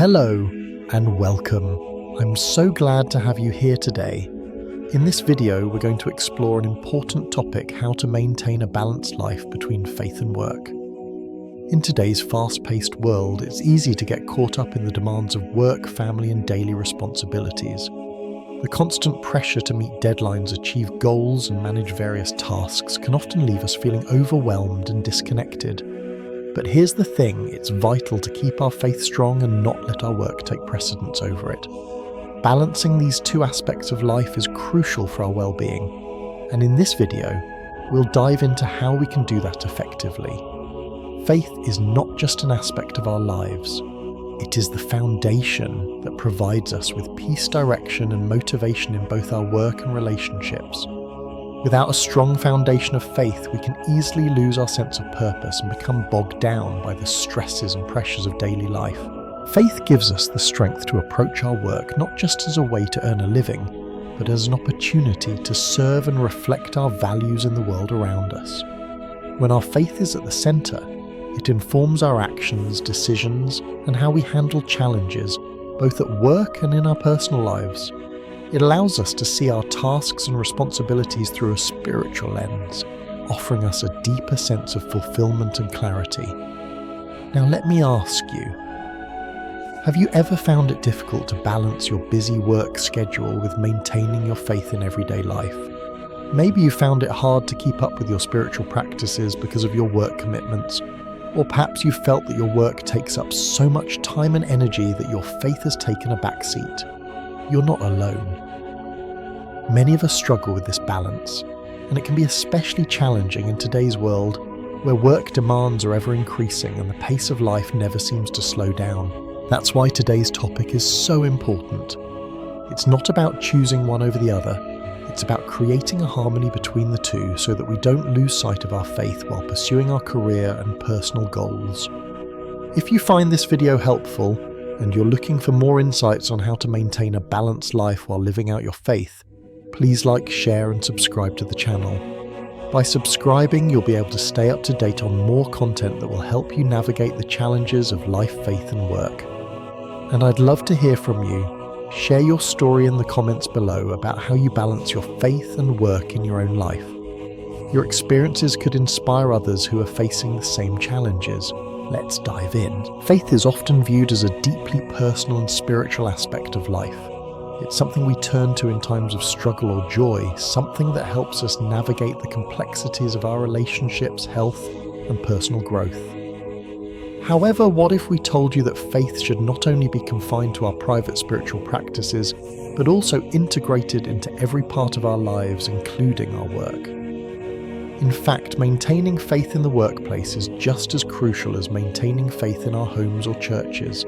Hello and welcome. I'm so glad to have you here today. In this video, we're going to explore an important topic: how to maintain a balanced life between faith and work. In today's fast-paced world, it's easy to get caught up in the demands of work, family, and daily responsibilities. The constant pressure to meet deadlines, achieve goals, and manage various tasks can often leave us feeling overwhelmed and disconnected. But here's the thing, it's vital to keep our faith strong and not let our work take precedence over it. Balancing these two aspects of life is crucial for our well-being, and in this video, we'll dive into how we can do that effectively. Faith is not just an aspect of our lives, it is the foundation that provides us with peace, direction, and motivation in both our work and relationships. Without a strong foundation of faith, we can easily lose our sense of purpose and become bogged down by the stresses and pressures of daily life. Faith gives us the strength to approach our work not just as a way to earn a living, but as an opportunity to serve and reflect our values in the world around us. When our faith is at the center, it informs our actions, decisions, and how we handle challenges, both at work and in our personal lives. It allows us to see our tasks and responsibilities through a spiritual lens, offering us a deeper sense of fulfillment and clarity. Now let me ask you, have you ever found it difficult to balance your busy work schedule with maintaining your faith in everyday life? Maybe you found it hard to keep up with your spiritual practices because of your work commitments, or perhaps you felt that your work takes up so much time and energy that your faith has taken a backseat. You're not alone. Many of us struggle with this balance, and it can be especially challenging in today's world where work demands are ever increasing and the pace of life never seems to slow down. That's why today's topic is so important. It's not about choosing one over the other, it's about creating a harmony between the two so that we don't lose sight of our faith while pursuing our career and personal goals. If you find this video helpful, and you're looking for more insights on how to maintain a balanced life while living out your faith, please like, share, and subscribe to the channel. By subscribing, you'll be able to stay up to date on more content that will help you navigate the challenges of life, faith, and work. And I'd love to hear from you. Share your story in the comments below about how you balance your faith and work in your own life. Your experiences could inspire others who are facing the same challenges. Let's dive in. Faith is often viewed as a deeply personal and spiritual aspect of life. It's something we turn to in times of struggle or joy, something that helps us navigate the complexities of our relationships, health, and personal growth. However, what if we told you that faith should not only be confined to our private spiritual practices, but also integrated into every part of our lives, including our work? In fact, maintaining faith in the workplace is just as crucial as maintaining faith in our homes or churches.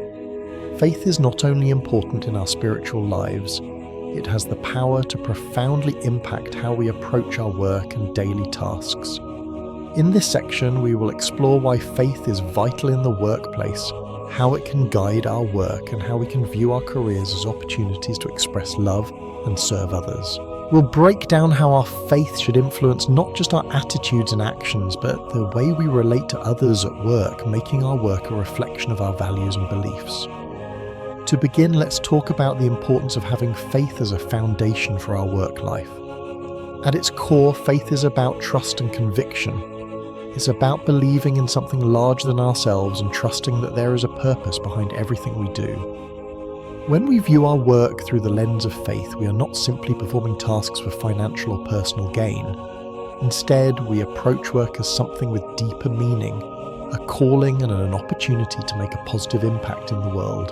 Faith is not only important in our spiritual lives, it has the power to profoundly impact how we approach our work and daily tasks. In this section, we will explore why faith is vital in the workplace, how it can guide our work, and how we can view our careers as opportunities to express love and serve others. We'll break down how our faith should influence not just our attitudes and actions, but the way we relate to others at work, making our work a reflection of our values and beliefs. To begin, let's talk about the importance of having faith as a foundation for our work life. At its core, faith is about trust and conviction. It's about believing in something larger than ourselves and trusting that there is a purpose behind everything we do. When we view our work through the lens of faith, we are not simply performing tasks for financial or personal gain. Instead, we approach work as something with deeper meaning, a calling and an opportunity to make a positive impact in the world.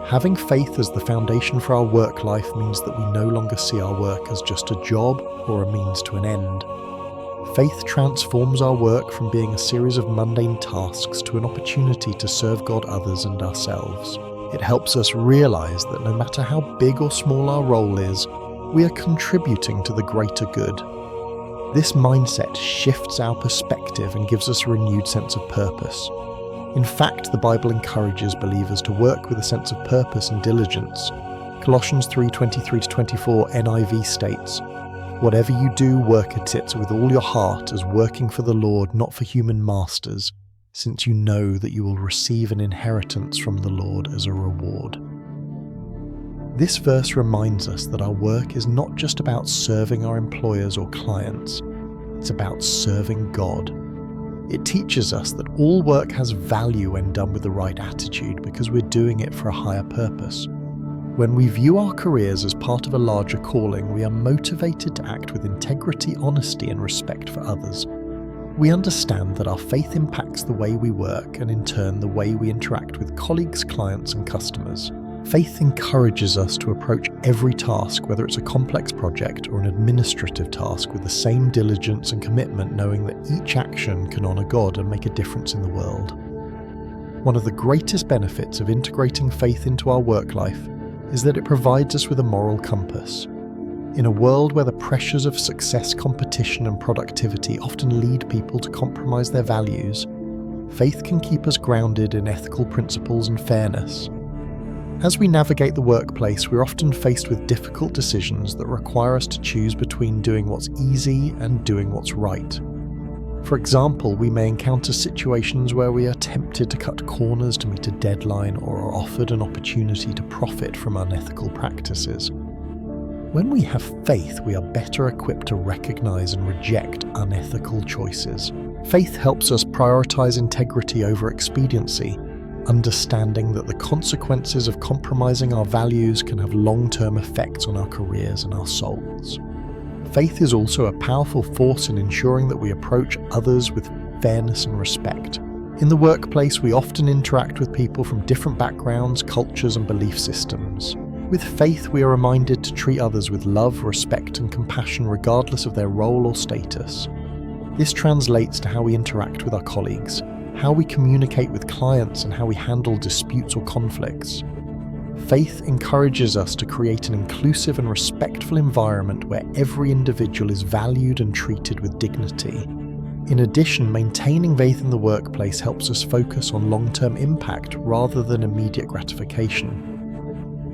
Having faith as the foundation for our work life means that we no longer see our work as just a job or a means to an end. Faith transforms our work from being a series of mundane tasks to an opportunity to serve God, others, and ourselves. It helps us realize that no matter how big or small our role is, we are contributing to the greater good. This mindset shifts our perspective and gives us a renewed sense of purpose. In fact, the Bible encourages believers to work with a sense of purpose and diligence. Colossians 3:23-24 NIV states, "Whatever you do, work at it with all your heart as working for the Lord, not for human masters, since you know that you will receive an inheritance from the Lord as a reward. This verse reminds us that our work is not just about serving our employers or clients, it's about serving God. It teaches us that all work has value when done with the right attitude because we're doing it for a higher purpose. When we view our careers as part of a larger calling, we are motivated to act with integrity, honesty, and respect for others. We understand that our faith impacts the way we work and, in turn, the way we interact with colleagues, clients, and customers. Faith encourages us to approach every task, whether it's a complex project or an administrative task, with the same diligence and commitment, knowing that each action can honour God and make a difference in the world. One of the greatest benefits of integrating faith into our work life is that it provides us with a moral compass. In a world where the pressures of success, competition, and productivity often lead people to compromise their values, faith can keep us grounded in ethical principles and fairness. As we navigate the workplace, we're often faced with difficult decisions that require us to choose between doing what's easy and doing what's right. For example, we may encounter situations where we are tempted to cut corners to meet a deadline or are offered an opportunity to profit from unethical practices. When we have faith, we are better equipped to recognize and reject unethical choices. Faith helps us prioritize integrity over expediency, understanding that the consequences of compromising our values can have long-term effects on our careers and our souls. Faith is also a powerful force in ensuring that we approach others with fairness and respect. In the workplace, we often interact with people from different backgrounds, cultures, and belief systems. With faith, we are reminded to treat others with love, respect, and compassion regardless of their role or status. This translates to how we interact with our colleagues, how we communicate with clients, and how we handle disputes or conflicts. Faith encourages us to create an inclusive and respectful environment where every individual is valued and treated with dignity. In addition, maintaining faith in the workplace helps us focus on long-term impact rather than immediate gratification.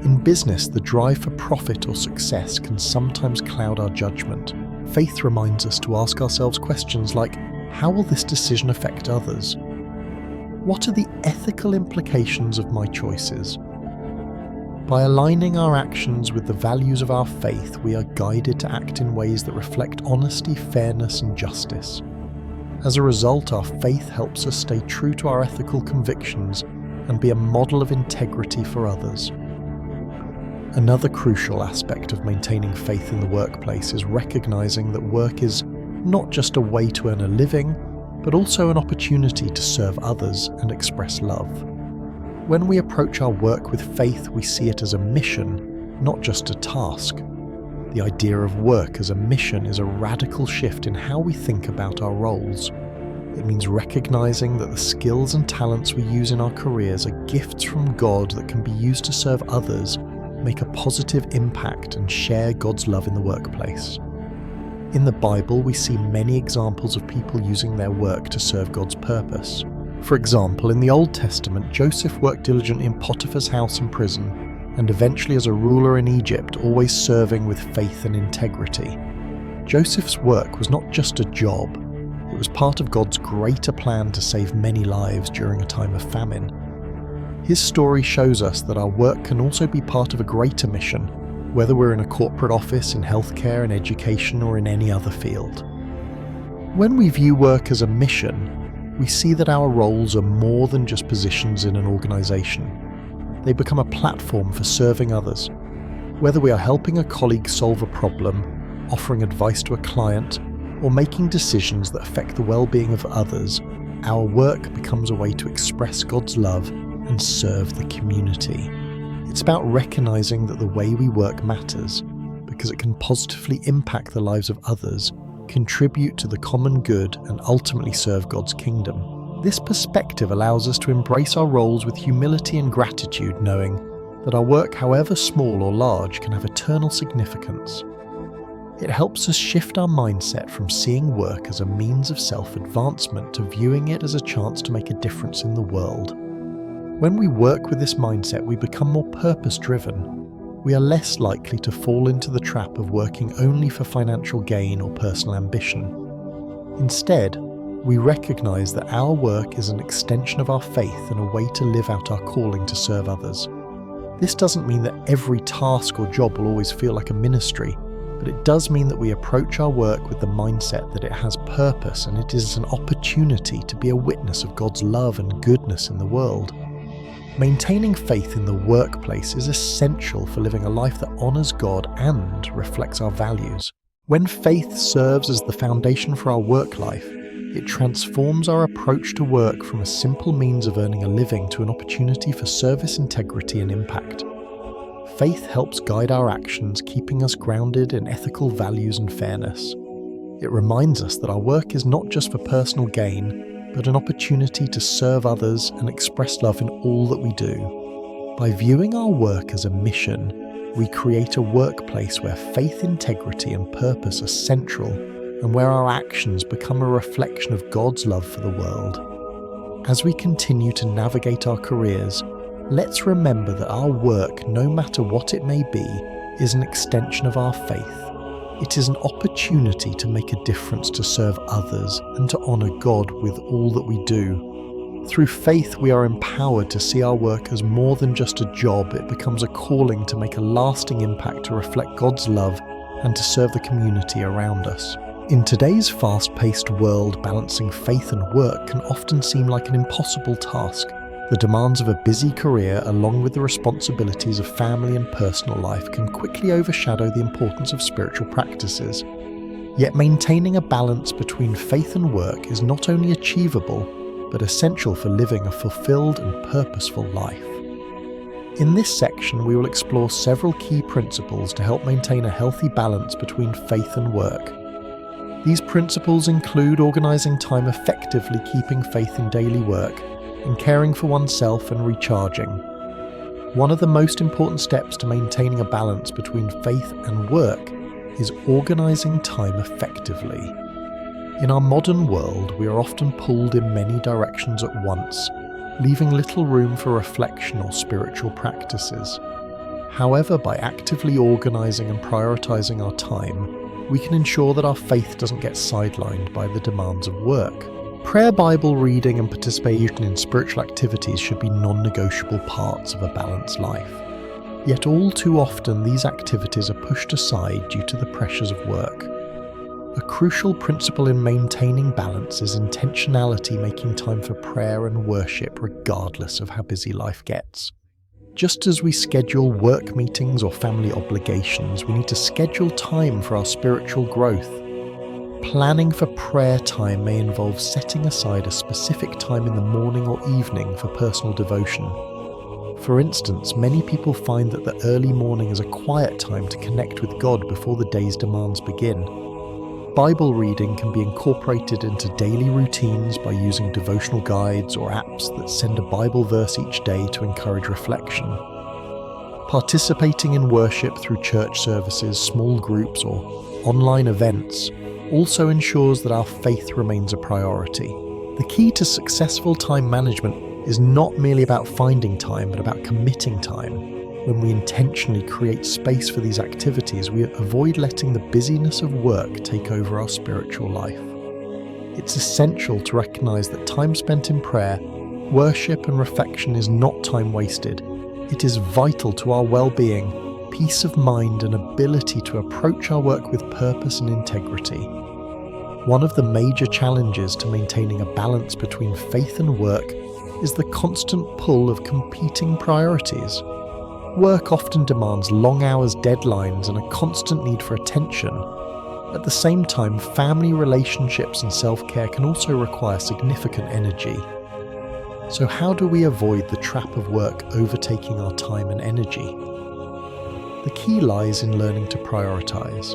In business, the drive for profit or success can sometimes cloud our judgment. Faith reminds us to ask ourselves questions like, how will this decision affect others? What are the ethical implications of my choices? By aligning our actions with the values of our faith, we are guided to act in ways that reflect honesty, fairness, and justice. As a result, our faith helps us stay true to our ethical convictions and be a model of integrity for others. Another crucial aspect of maintaining faith in the workplace is recognizing that work is not just a way to earn a living, but also an opportunity to serve others and express love. When we approach our work with faith, we see it as a mission, not just a task. The idea of work as a mission is a radical shift in how we think about our roles. It means recognizing that the skills and talents we use in our careers are gifts from God that can be used to serve others, make a positive impact, and share God's love in the workplace. In the Bible, we see many examples of people using their work to serve God's purpose. For example, in the Old Testament, Joseph worked diligently in Potiphar's house and prison, and eventually as a ruler in Egypt, always serving with faith and integrity. Joseph's work was not just a job, it was part of God's greater plan to save many lives during a time of famine. His story shows us that our work can also be part of a greater mission, whether we're in a corporate office, in healthcare, in education, or in any other field. When we view work as a mission, we see that our roles are more than just positions in an organization. They become a platform for serving others. Whether we are helping a colleague solve a problem, offering advice to a client, or making decisions that affect the well-being of others, our work becomes a way to express God's love and serve the community. It's about recognizing that the way we work matters, because it can positively impact the lives of others, contribute to the common good, and ultimately serve God's kingdom. This perspective allows us to embrace our roles with humility and gratitude, knowing that our work, however small or large, can have eternal significance. It helps us shift our mindset from seeing work as a means of self-advancement to viewing it as a chance to make a difference in the world. When we work with this mindset, we become more purpose-driven. We are less likely to fall into the trap of working only for financial gain or personal ambition. Instead, We recognize that our work is an extension of our faith and a way to live out our calling to serve others. This doesn't mean that every task or job will always feel like a ministry, but it does mean that we approach our work with the mindset that it has purpose and it is an opportunity to be a witness of God's love and goodness in the world. Maintaining faith in the workplace is essential for living a life that honors God and reflects our values. When faith serves as the foundation for our work life, it transforms our approach to work from a simple means of earning a living to an opportunity for service, integrity, and impact. Faith helps guide our actions, keeping us grounded in ethical values and fairness. It reminds us that our work is not just for personal gain, but an opportunity to serve others and express love in all that we do. By viewing our work as a mission, we create a workplace where faith, integrity, and purpose are central, and where our actions become a reflection of God's love for the world. As we continue to navigate our careers, let's remember that our work, no matter what it may be, is an extension of our faith. It is an opportunity to make a difference, to serve others, and to honor God with all that we do. Through faith, we are empowered to see our work as more than just a job. It becomes a calling to make a lasting impact, to reflect God's love, and to serve the community around us. In today's fast-paced world, balancing faith and work can often seem like an impossible task. The demands of a busy career, along with the responsibilities of family and personal life, can quickly overshadow the importance of spiritual practices. Yet maintaining a balance between faith and work is not only achievable, but essential for living a fulfilled and purposeful life. In this section, we will explore several key principles to help maintain a healthy balance between faith and work. These principles include organizing time effectively, keeping faith in daily work, and caring for oneself and recharging. One of the most important steps to maintaining a balance between faith and work is organizing time effectively. In our modern world, we are often pulled in many directions at once, leaving little room for reflection or spiritual practices. However, by actively organizing and prioritizing our time, we can ensure that our faith doesn't get sidelined by the demands of work. Prayer, Bible reading, and participation in spiritual activities should be non-negotiable parts of a balanced life. Yet all too often these activities are pushed aside due to the pressures of work. A crucial principle in maintaining balance is intentionality, making time for prayer and worship regardless of how busy life gets. Just as we schedule work meetings or family obligations, we need to schedule time for our spiritual growth. Planning for prayer time may involve setting aside a specific time in the morning or evening for personal devotion. For instance, many people find that the early morning is a quiet time to connect with God before the day's demands begin. Bible reading can be incorporated into daily routines by using devotional guides or apps that send a Bible verse each day to encourage reflection. Participating in worship through church services, small groups, or online events also ensures that our faith remains a priority. The key to successful time management is not merely about finding time, but about committing time. When we intentionally create space for these activities, we avoid letting the busyness of work take over our spiritual life. It's essential to recognize that time spent in prayer, worship, and reflection is not time wasted. It is vital to our well-being, peace of mind, and ability to approach our work with purpose and integrity. One of the major challenges to maintaining a balance between faith and work is the constant pull of competing priorities. Work often demands long hours, deadlines, and a constant need for attention. At the same time, family relationships and self-care can also require significant energy. So how do we avoid the trap of work overtaking our time and energy? The key lies in learning to prioritize.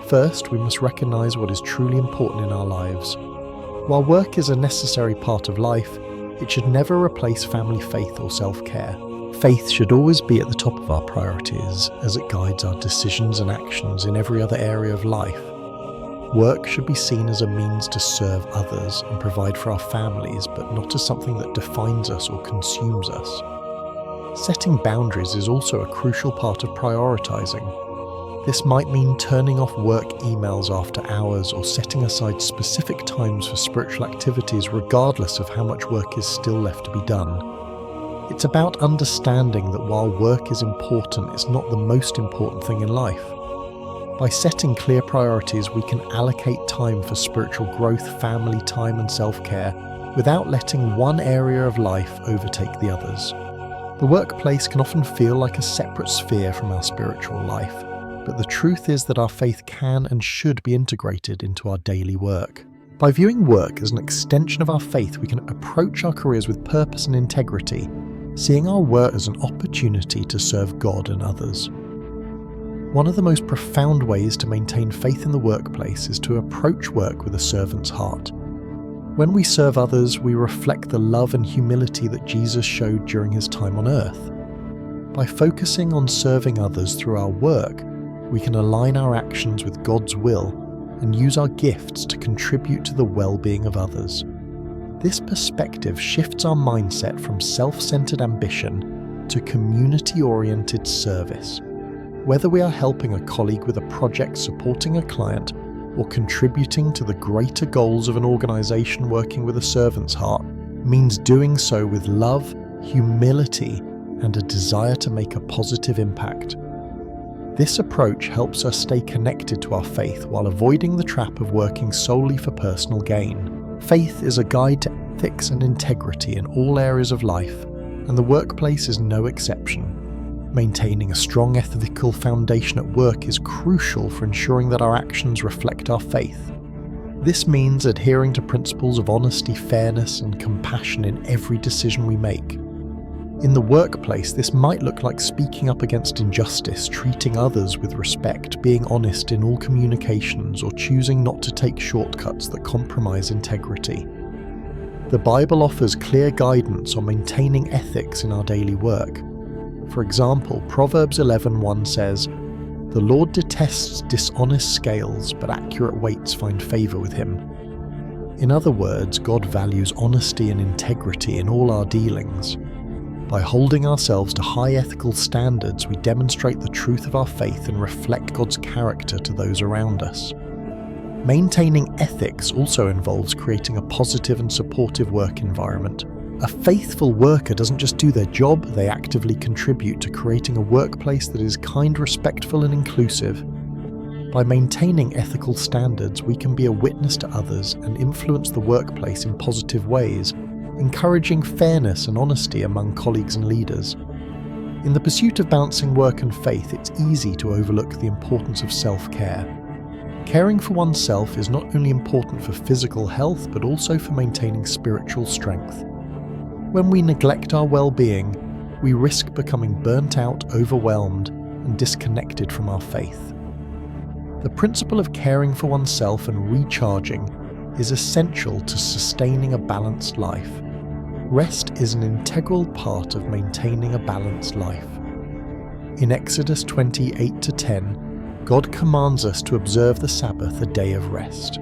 First, we must recognize what is truly important in our lives. While work is a necessary part of life, it should never replace family, faith, or self-care. Faith should always be at the top of our priorities, as it guides our decisions and actions in every other area of life. Work should be seen as a means to serve others and provide for our families, but not as something that defines us or consumes us. Setting boundaries is also a crucial part of prioritizing. This might mean turning off work emails after hours or setting aside specific times for spiritual activities regardless of how much work is still left to be done. It's about understanding that while work is important, it's not the most important thing in life. By setting clear priorities, we can allocate time for spiritual growth, family time and self-care without letting one area of life overtake the others. The workplace can often feel like a separate sphere from our spiritual life, but the truth is that our faith can and should be integrated into our daily work. By viewing work as an extension of our faith, we can approach our careers with purpose and integrity, seeing our work as an opportunity to serve God and others. One of the most profound ways to maintain faith in the workplace is to approach work with a servant's heart. When we serve others, we reflect the love and humility that Jesus showed during his time on earth. By focusing on serving others through our work, we can align our actions with God's will and use our gifts to contribute to the well-being of others. This perspective shifts our mindset from self-centered ambition to community-oriented service. Whether we are helping a colleague with a project, supporting a client, or contributing to the greater goals of an organization, working with a servant's heart means doing so with love, humility, and a desire to make a positive impact. This approach helps us stay connected to our faith while avoiding the trap of working solely for personal gain. Faith is a guide to ethics and integrity in all areas of life, and the workplace is no exception. Maintaining a strong ethical foundation at work is crucial for ensuring that our actions reflect our faith. This means adhering to principles of honesty, fairness, and compassion in every decision we make. In the workplace, this might look like speaking up against injustice, treating others with respect, being honest in all communications, or choosing not to take shortcuts that compromise integrity. The Bible offers clear guidance on maintaining ethics in our daily work. For example, Proverbs 11:1 says, "The Lord detests dishonest scales, but accurate weights find favor with him." In other words, God values honesty and integrity in all our dealings. By holding ourselves to high ethical standards, we demonstrate the truth of our faith and reflect God's character to those around us. Maintaining ethics also involves creating a positive and supportive work environment. A faithful worker doesn't just do their job, they actively contribute to creating a workplace that is kind, respectful, and inclusive. By maintaining ethical standards, we can be a witness to others and influence the workplace in positive ways, encouraging fairness and honesty among colleagues and leaders. In the pursuit of balancing work and faith, it's easy to overlook the importance of self-care. Caring for oneself is not only important for physical health, but also for maintaining spiritual strength. When we neglect our well-being, we risk becoming burnt out, overwhelmed, and disconnected from our faith. The principle of caring for oneself and recharging is essential to sustaining a balanced life. Rest is an integral part of maintaining a balanced life. In Exodus 20:8-10, God commands us to observe the Sabbath, a day of rest.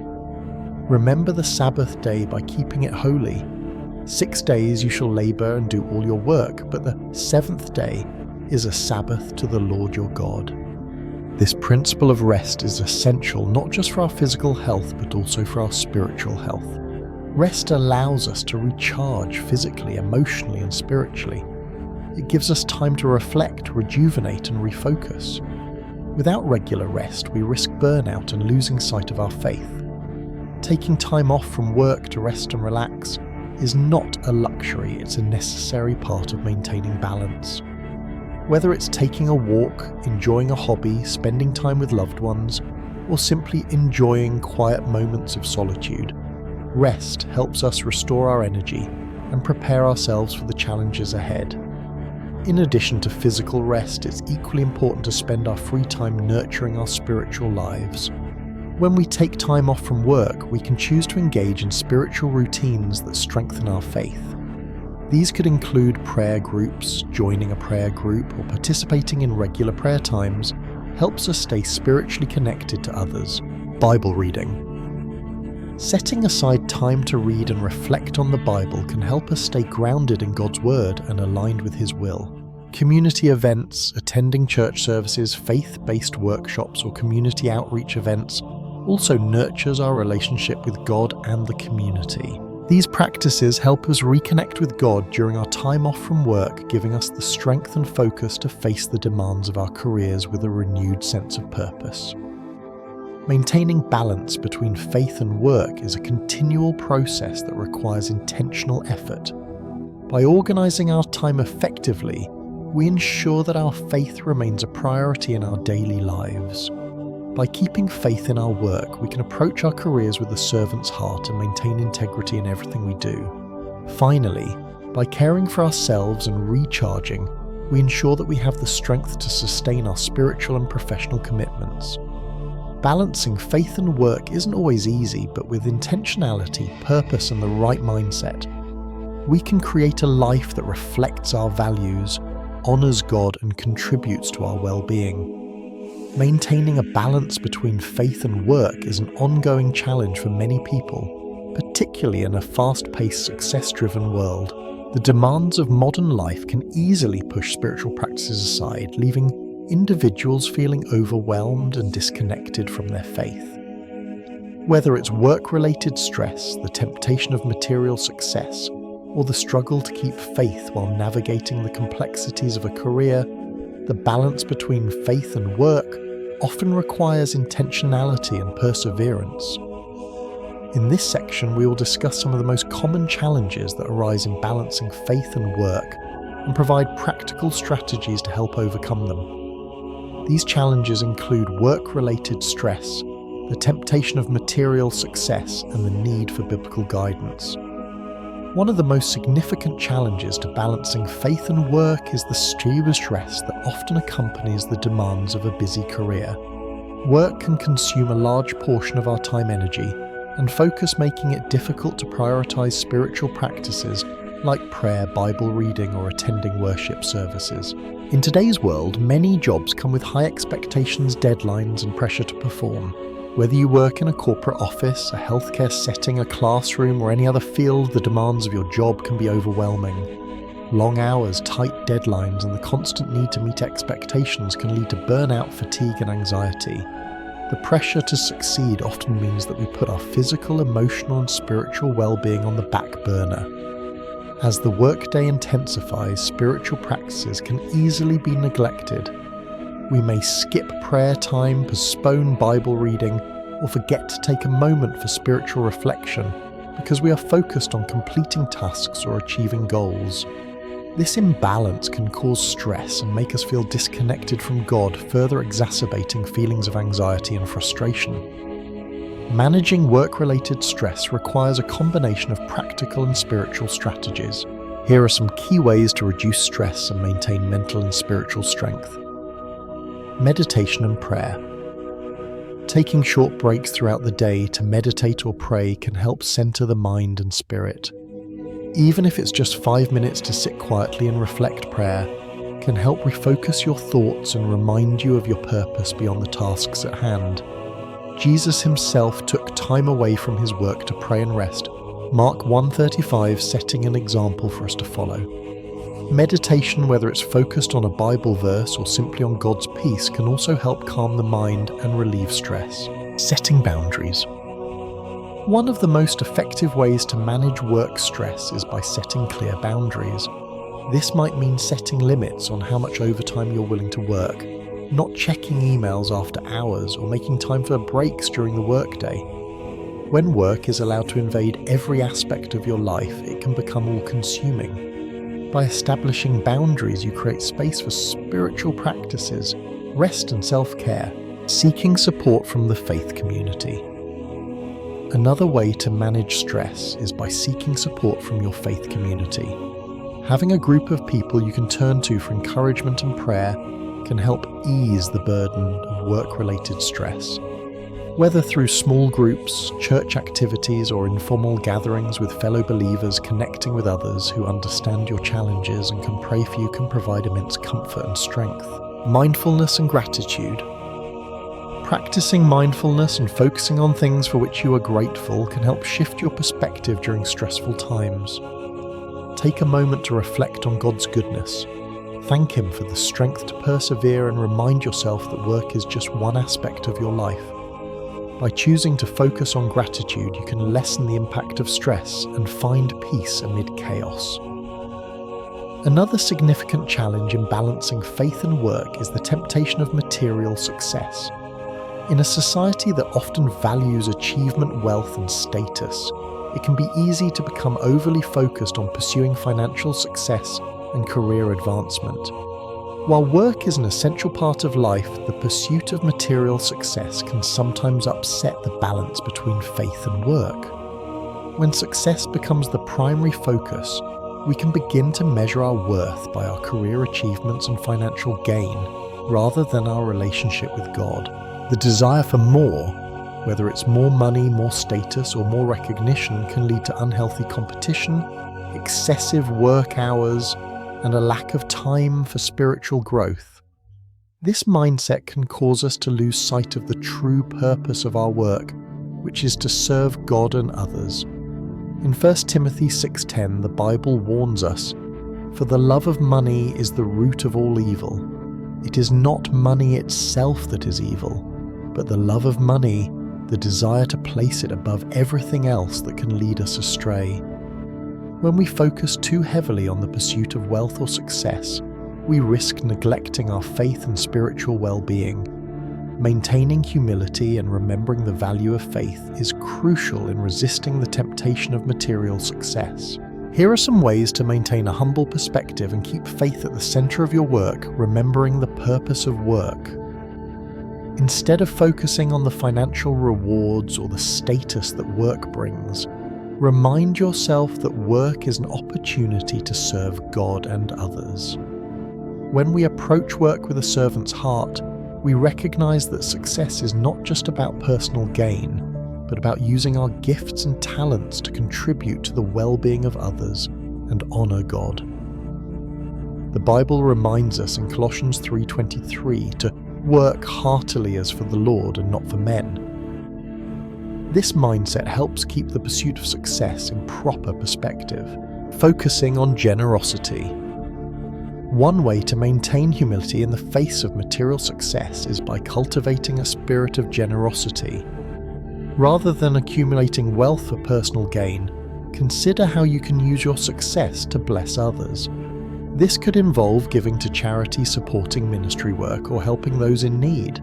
Remember the Sabbath day by keeping it holy. 6 days you shall labor and do all your work, but the seventh day is a Sabbath to the Lord your God. This principle of rest is essential not just for our physical health, but also for our spiritual health. Rest allows us to recharge physically, emotionally, and spiritually. It gives us time to reflect, rejuvenate, and refocus. Without regular rest, we risk burnout and losing sight of our faith. Taking time off from work to rest and relax is not a luxury, it's a necessary part of maintaining balance. Whether it's taking a walk, enjoying a hobby, spending time with loved ones, or simply enjoying quiet moments of solitude, rest helps us restore our energy and prepare ourselves for the challenges ahead. In addition to physical rest, it's equally important to spend our free time nurturing our spiritual lives. When we take time off from work, we can choose to engage in spiritual routines that strengthen our faith. These could include prayer groups. Joining a prayer group or participating in regular prayer times helps us stay spiritually connected to others. Bible reading. Setting aside time to read and reflect on the Bible can help us stay grounded in God's Word and aligned with His will. Community events, attending church services, faith-based workshops, or community outreach events also nurtures our relationship with God and the community. These practices help us reconnect with God during our time off from work, giving us the strength and focus to face the demands of our careers with a renewed sense of purpose. Maintaining balance between faith and work is a continual process that requires intentional effort. By organising our time effectively, we ensure that our faith remains a priority in our daily lives. By keeping faith in our work, we can approach our careers with a servant's heart and maintain integrity in everything we do. Finally, by caring for ourselves and recharging, we ensure that we have the strength to sustain our spiritual and professional commitments. Balancing faith and work isn't always easy, but with intentionality, purpose, and the right mindset, we can create a life that reflects our values, honours God, and contributes to our well-being. Maintaining a balance between faith and work is an ongoing challenge for many people, particularly in a fast-paced, success-driven world. The demands of modern life can easily push spiritual practices aside, leaving individuals feeling overwhelmed and disconnected from their faith. Whether it's work-related stress, the temptation of material success, or the struggle to keep faith while navigating the complexities of a career, the balance between faith and work often requires intentionality and perseverance. In this section, we will discuss some of the most common challenges that arise in balancing faith and work and provide practical strategies to help overcome them. These challenges include work-related stress, the temptation of material success, and the need for biblical guidance. One of the most significant challenges to balancing faith and work is the strenuous stress that often accompanies the demands of a busy career. Work can consume a large portion of our time, energy, and focus, making it difficult to prioritize spiritual practices like prayer, Bible reading, or attending worship services. In today's world, many jobs come with high expectations, deadlines, and pressure to perform. Whether you work in a corporate office, a healthcare setting, a classroom, or any other field, the demands of your job can be overwhelming. Long hours, tight deadlines, and the constant need to meet expectations can lead to burnout, fatigue, and anxiety. The pressure to succeed often means that we put our physical, emotional, and spiritual well-being on the back burner. As the workday intensifies, spiritual practices can easily be neglected. We may skip prayer time, postpone Bible reading, or forget to take a moment for spiritual reflection because we are focused on completing tasks or achieving goals. This imbalance can cause stress and make us feel disconnected from God, further exacerbating feelings of anxiety and frustration. Managing work-related stress requires a combination of practical and spiritual strategies. Here are some key ways to reduce stress and maintain mental and spiritual strength. Meditation and prayer. Taking short breaks throughout the day to meditate or pray can help center the mind and spirit. Even if it's just 5 minutes to sit quietly and reflect, prayer can help refocus your thoughts and remind you of your purpose beyond the tasks at hand. Jesus himself took time away from his work to pray and rest, Mark 1:35 setting an example for us to follow. Meditation, whether it's focused on a Bible verse or simply on God's peace, can also help calm the mind and relieve stress. Setting boundaries. One of the most effective ways to manage work stress is by setting clear boundaries. This might mean setting limits on how much overtime you're willing to work, not checking emails after hours, or making time for breaks during the workday. When work is allowed to invade every aspect of your life, it can become all-consuming. By establishing boundaries, you create space for spiritual practices, rest and self-care, seeking support from the faith community. Another way to manage stress is by seeking support from your faith community. Having a group of people you can turn to for encouragement and prayer can help ease the burden of work-related stress. Whether through small groups, church activities, or informal gatherings with fellow believers, connecting with others who understand your challenges and can pray for you can provide immense comfort and strength. Mindfulness and gratitude. Practicing mindfulness and focusing on things for which you are grateful can help shift your perspective during stressful times. Take a moment to reflect on God's goodness. Thank Him for the strength to persevere and remind yourself that work is just one aspect of your life. By choosing to focus on gratitude, you can lessen the impact of stress and find peace amid chaos. Another significant challenge in balancing faith and work is the temptation of material success. In a society that often values achievement, wealth, and status, it can be easy to become overly focused on pursuing financial success and career advancement. While work is an essential part of life, the pursuit of material success can sometimes upset the balance between faith and work. When success becomes the primary focus, we can begin to measure our worth by our career achievements and financial gain, rather than our relationship with God. The desire for more, whether it's more money, more status, or more recognition, can lead to unhealthy competition, excessive work hours, and a lack of time for spiritual growth. This mindset can cause us to lose sight of the true purpose of our work, which is to serve God and others. In 1 Timothy 6:10, the Bible warns us, "For the love of money is the root of all evil. It is not money itself that is evil, but the love of money, the desire to place it above everything else that can lead us astray." When we focus too heavily on the pursuit of wealth or success, we risk neglecting our faith and spiritual well-being. Maintaining humility and remembering the value of faith is crucial in resisting the temptation of material success. Here are some ways to maintain a humble perspective and keep faith at the center of your work, remembering the purpose of work. Instead of focusing on the financial rewards or the status that work brings, remind yourself that work is an opportunity to serve God and others. When we approach work with a servant's heart, we recognize that success is not just about personal gain, but about using our gifts and talents to contribute to the well-being of others and honor God. The Bible reminds us in Colossians 3:23 to work heartily as for the Lord and not for men. This mindset helps keep the pursuit of success in proper perspective, focusing on generosity. One way to maintain humility in the face of material success is by cultivating a spirit of generosity. Rather than accumulating wealth for personal gain, consider how you can use your success to bless others. This could involve giving to charity, supporting ministry work, or helping those in need.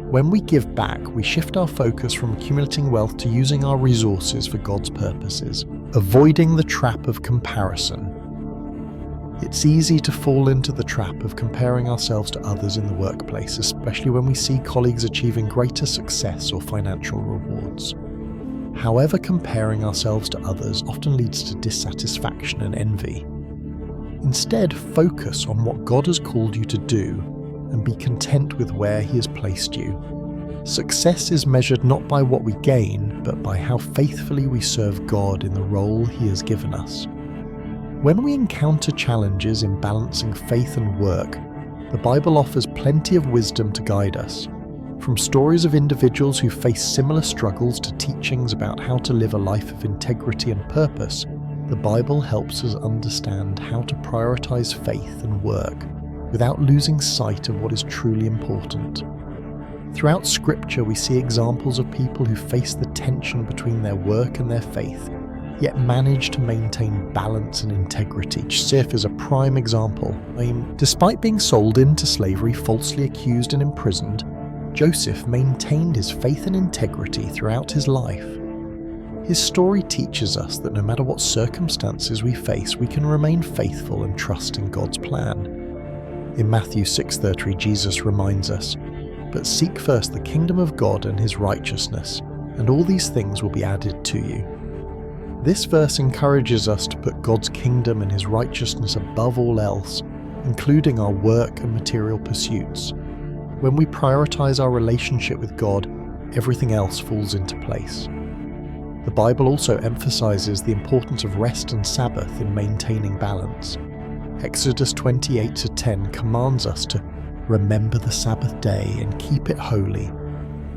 When we give back, we shift our focus from accumulating wealth to using our resources for God's purposes, avoiding the trap of comparison. It's easy to fall into the trap of comparing ourselves to others in the workplace, especially when we see colleagues achieving greater success or financial rewards. However, comparing ourselves to others often leads to dissatisfaction and envy. Instead, focus on what God has called you to do and be content with where He has placed you. Success is measured not by what we gain, but by how faithfully we serve God in the role He has given us. When we encounter challenges in balancing faith and work, the Bible offers plenty of wisdom to guide us. From stories of individuals who face similar struggles to teachings about how to live a life of integrity and purpose, the Bible helps us understand how to prioritize faith and work without losing sight of what is truly important. Throughout Scripture, we see examples of people who face the tension between their work and their faith, yet manage to maintain balance and integrity. Joseph is a prime example. Despite being sold into slavery, falsely accused and imprisoned, Joseph maintained his faith and integrity throughout his life. His story teaches us that no matter what circumstances we face, we can remain faithful and trust in God's plan. In Matthew 6:30, Jesus reminds us, "But seek first the kingdom of God and His righteousness, and all these things will be added to you." This verse encourages us to put God's kingdom and His righteousness above all else, including our work and material pursuits. When we prioritize our relationship with God, everything else falls into place. The Bible also emphasizes the importance of rest and Sabbath in maintaining balance. Exodus 28:10 commands us to remember the Sabbath day and keep it holy,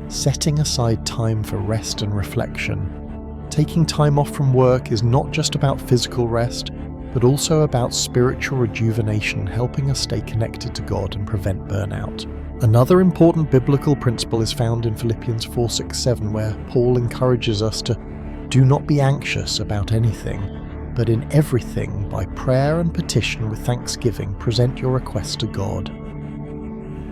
setting aside time for rest and reflection. Taking time off from work is not just about physical rest, but also about spiritual rejuvenation, helping us stay connected to God and prevent burnout. Another important biblical principle is found in Philippians 4:6-7, where Paul encourages us to do not be anxious about anything, but in everything, by prayer and petition with thanksgiving, present your requests to God.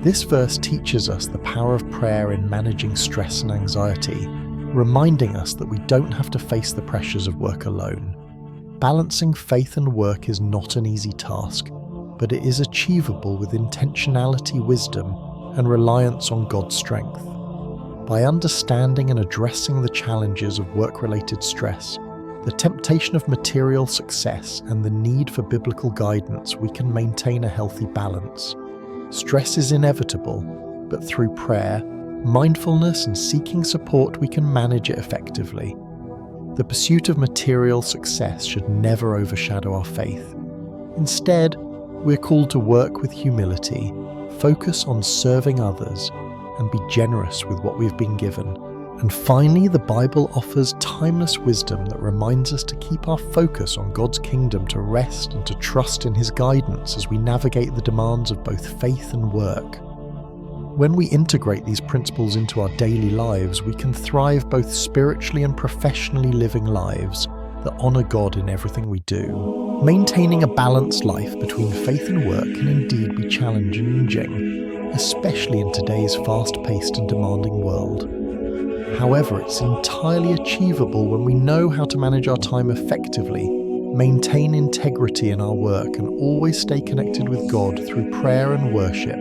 This verse teaches us the power of prayer in managing stress and anxiety, reminding us that we don't have to face the pressures of work alone. Balancing faith and work is not an easy task, but it is achievable with intentionality, wisdom, and reliance on God's strength. By understanding and addressing the challenges of work-related stress, the temptation of material success, and the need for biblical guidance, we can maintain a healthy balance. Stress is inevitable, but through prayer, mindfulness, and seeking support, we can manage it effectively. The pursuit of material success should never overshadow our faith. Instead, we're called to work with humility, focus on serving others, and be generous with what we've been given. And finally, the Bible offers timeless wisdom that reminds us to keep our focus on God's kingdom, to rest and to trust in His guidance as we navigate the demands of both faith and work. When we integrate these principles into our daily lives, we can thrive both spiritually and professionally, living lives that honor God in everything we do. Maintaining a balanced life between faith and work can indeed be challenging, especially in today's fast-paced and demanding world. However, it's entirely achievable when we know how to manage our time effectively, maintain integrity in our work, and always stay connected with God through prayer and worship.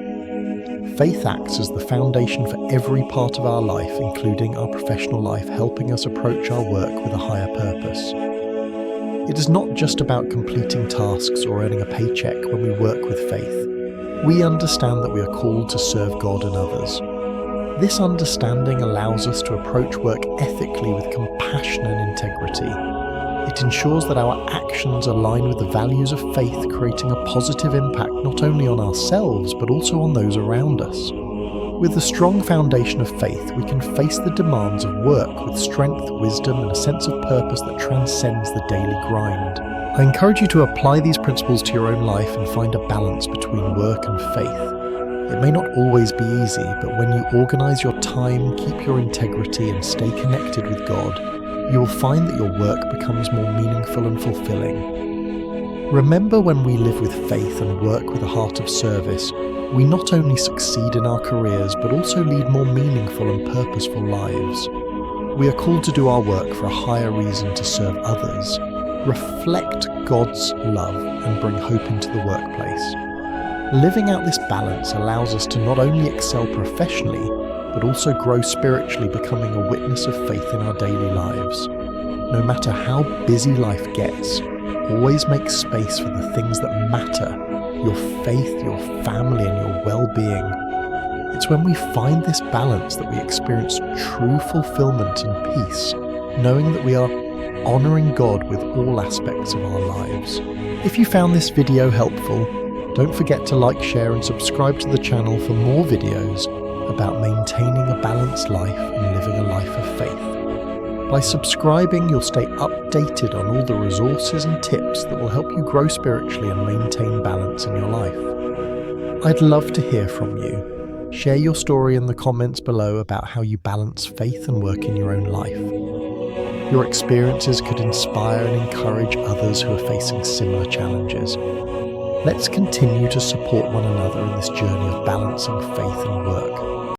Faith acts as the foundation for every part of our life, including our professional life, helping us approach our work with a higher purpose. It is not just about completing tasks or earning a paycheck when we work with faith. We understand that we are called to serve God and others. This understanding allows us to approach work ethically with compassion and integrity. It ensures that our actions align with the values of faith, creating a positive impact not only on ourselves but also on those around us. With a strong foundation of faith, we can face the demands of work with strength, wisdom, and a sense of purpose that transcends the daily grind. I encourage you to apply these principles to your own life and find a balance between work and faith. It may not always be easy, but when you organize your time, keep your integrity, and stay connected with God, you will find that your work becomes more meaningful and fulfilling. Remember, when we live with faith and work with a heart of service, we not only succeed in our careers, but also lead more meaningful and purposeful lives. We are called to do our work for a higher reason, to serve others, reflect God's love, and bring hope into the workplace. Living out this balance allows us to not only excel professionally, but also grow spiritually, becoming a witness of faith in our daily lives. No matter how busy life gets, always make space for the things that matter: your faith, your family, and your well-being. It's when we find this balance that we experience true fulfillment and peace, knowing that we are honoring God with all aspects of our lives. If you found this video helpful, don't forget to like, share, and subscribe to the channel for more videos about maintaining a balanced life and living a life of faith. By subscribing, you'll stay updated on all the resources and tips that will help you grow spiritually and maintain balance in your life. I'd love to hear from you. Share your story in the comments below about how you balance faith and work in your own life. Your experiences could inspire and encourage others who are facing similar challenges. Let's continue to support one another in this journey of balancing faith and work.